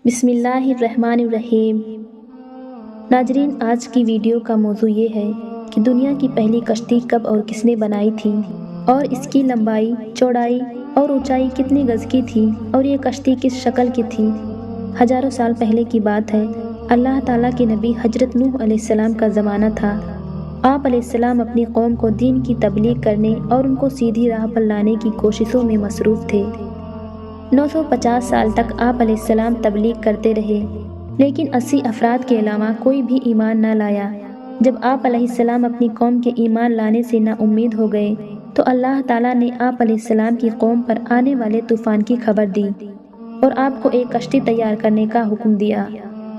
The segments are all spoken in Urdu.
بسم اللہ الرحمن الرحیم۔ ناظرین، آج کی ویڈیو کا موضوع یہ ہے کہ دنیا کی پہلی کشتی کب اور کس نے بنائی تھی، اور اس کی لمبائی، چوڑائی اور اونچائی کتنی گز کی تھی، اور یہ کشتی کس شکل کی تھی۔ ہزاروں سال پہلے کی بات ہے۔ اللہ تعالیٰ کے نبی حضرت نوح علیہ السلام کا زمانہ تھا۔ آپ علیہ السلام اپنی قوم کو دین کی تبلیغ کرنے اور ان کو سیدھی راہ پر لانے کی کوششوں میں مصروف تھے۔ 950 سال تک آپ علیہ السلام تبلیغ کرتے رہے، لیکن 80 افراد کے علاوہ کوئی بھی ایمان نہ لایا۔ جب آپ علیہ السلام اپنی قوم کے ایمان لانے سے نا امید ہو گئے تو اللہ تعالیٰ نے آپ علیہ السلام کی قوم پر آنے والے طوفان کی خبر دی اور آپ کو ایک کشتی تیار کرنے کا حکم دیا۔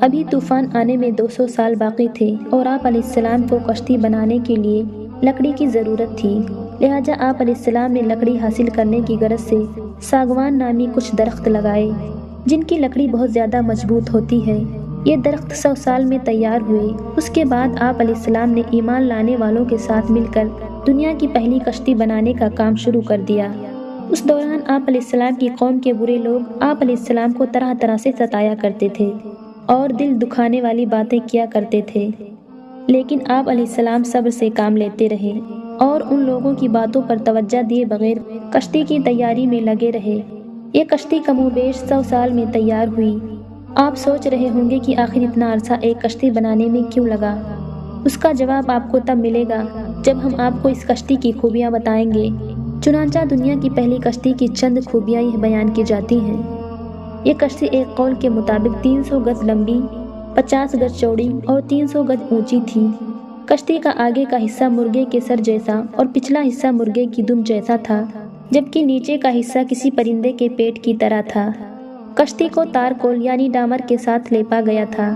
ابھی طوفان آنے میں 200 سال باقی تھے اور آپ علیہ السلام کو کشتی بنانے کے لیے لکڑی کی ضرورت تھی، لہٰذا آپ علیہ السلام نے لکڑی حاصل کرنے کی غرض سے ساگوان نامی کچھ درخت لگائے جن کی لکڑی بہت زیادہ مضبوط ہوتی ہے۔ یہ درخت 100 سال میں تیار ہوئے۔ اس کے بعد آپ علیہ السلام نے ایمان لانے والوں کے ساتھ مل کر دنیا کی پہلی کشتی بنانے کا کام شروع کر دیا۔ اس دوران آپ علیہ السلام کی قوم کے برے لوگ آپ علیہ السلام کو طرح طرح سے ستایا کرتے تھے اور دل دکھانے والی باتیں کیا کرتے تھے، لیکن آپ علیہ السلام صبر سے کام لیتے رہے اور ان لوگوں کی باتوں پر توجہ دیے بغیر کشتی کی تیاری میں لگے رہے۔ یہ کشتی کم و بیش 100 سال میں تیار ہوئی۔ آپ سوچ رہے ہوں گے کہ آخر اتنا عرصہ ایک کشتی بنانے میں کیوں لگا؟ اس کا جواب آپ کو تب ملے گا جب ہم آپ کو اس کشتی کی خوبیاں بتائیں گے۔ چنانچہ دنیا کی پہلی کشتی کی چند خوبیاں یہ بیان کی جاتی ہیں۔ یہ کشتی ایک قول کے مطابق 300 گز لمبی، 50 گز چوڑی اور 300 گز اونچی تھی۔ کشتی کا آگے کا حصہ مرغے کے سر جیسا اور پچھلا حصہ مرغے کی دم جیسا تھا، جبکہ نیچے کا حصہ کسی پرندے کے پیٹ کی طرح تھا۔ کشتی کو تارکول یعنی ڈامر کے ساتھ لیپا گیا تھا۔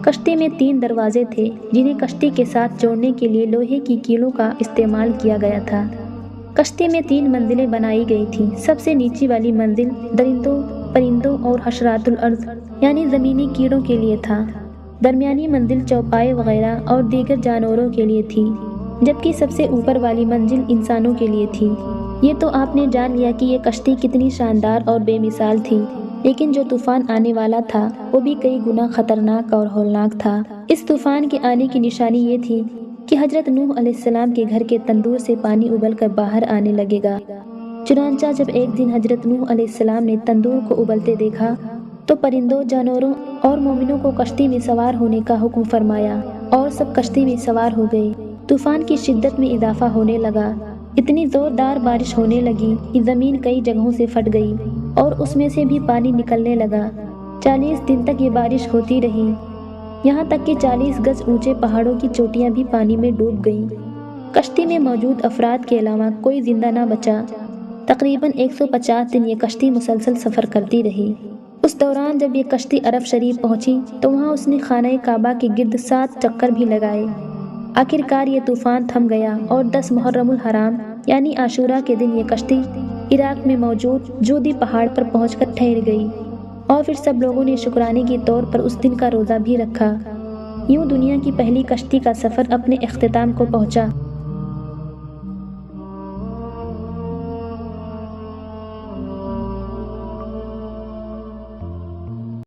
کشتی میں 3 دروازے تھے جنہیں کشتی کے ساتھ جوڑنے کے لیے لوہے کی کیلوں کا استعمال کیا گیا تھا۔ کشتی میں 3 منزلیں بنائی گئی تھیں۔ سب سے نیچی والی منزل درندوں، پرندوں اور حشرات الارض یعنی زمینی کیڑوں کے لیے تھا۔ درمیانی منزل چوپائے وغیرہ اور دیگر جانوروں کے لیے تھی، جبکہ سب سے اوپر والی منزل انسانوں کے لیے تھی۔ یہ تو آپ نے جان لیا کہ یہ کشتی کتنی شاندار اور بے مثال تھی، لیکن جو طوفان آنے والا تھا وہ بھی کئی گنا خطرناک اور ہولناک تھا۔ اس طوفان کے آنے کی نشانی یہ تھی کہ حضرت نوح علیہ السلام کے گھر کے تندور سے پانی ابل کر باہر آنے لگے گا۔ چنانچہ جب ایک دن حضرت نوح علیہ السلام نے تندور کو ابلتے دیکھا تو پرندوں، جانوروں اور مومنوں کو کشتی میں سوار ہونے کا حکم فرمایا اور سب کشتی میں سوار ہو گئے۔ طوفان کی شدت میں اضافہ ہونے لگا۔ اتنی زوردار بارش ہونے لگی کہ زمین کئی جگہوں سے پھٹ گئی اور اس میں سے بھی پانی نکلنے لگا۔ 40 دن تک یہ بارش ہوتی رہی، یہاں تک کہ 40 گز اونچے پہاڑوں کی چوٹیاں بھی پانی میں ڈوب گئیں۔ کشتی میں موجود افراد کے علاوہ کوئی زندہ نہ بچا۔ تقریباً 150 دن یہ کشتی مسلسل سفر کرتی رہی۔ اس دوران جب یہ کشتی عرب شریف پہنچی تو وہاں اس نے خانہ کعبہ کے گرد 7 چکر بھی لگائے۔ آخرکار یہ طوفان تھم گیا اور 10 محرم الحرام یعنی عاشورہ کے دن یہ کشتی عراق میں موجود جودی پہاڑ پر پہنچ کر ٹھہر گئی، اور پھر سب لوگوں نے شکرانے کے طور پر اس دن کا روزہ بھی رکھا۔ یوں دنیا کی پہلی کشتی کا سفر اپنے اختتام کو پہنچا۔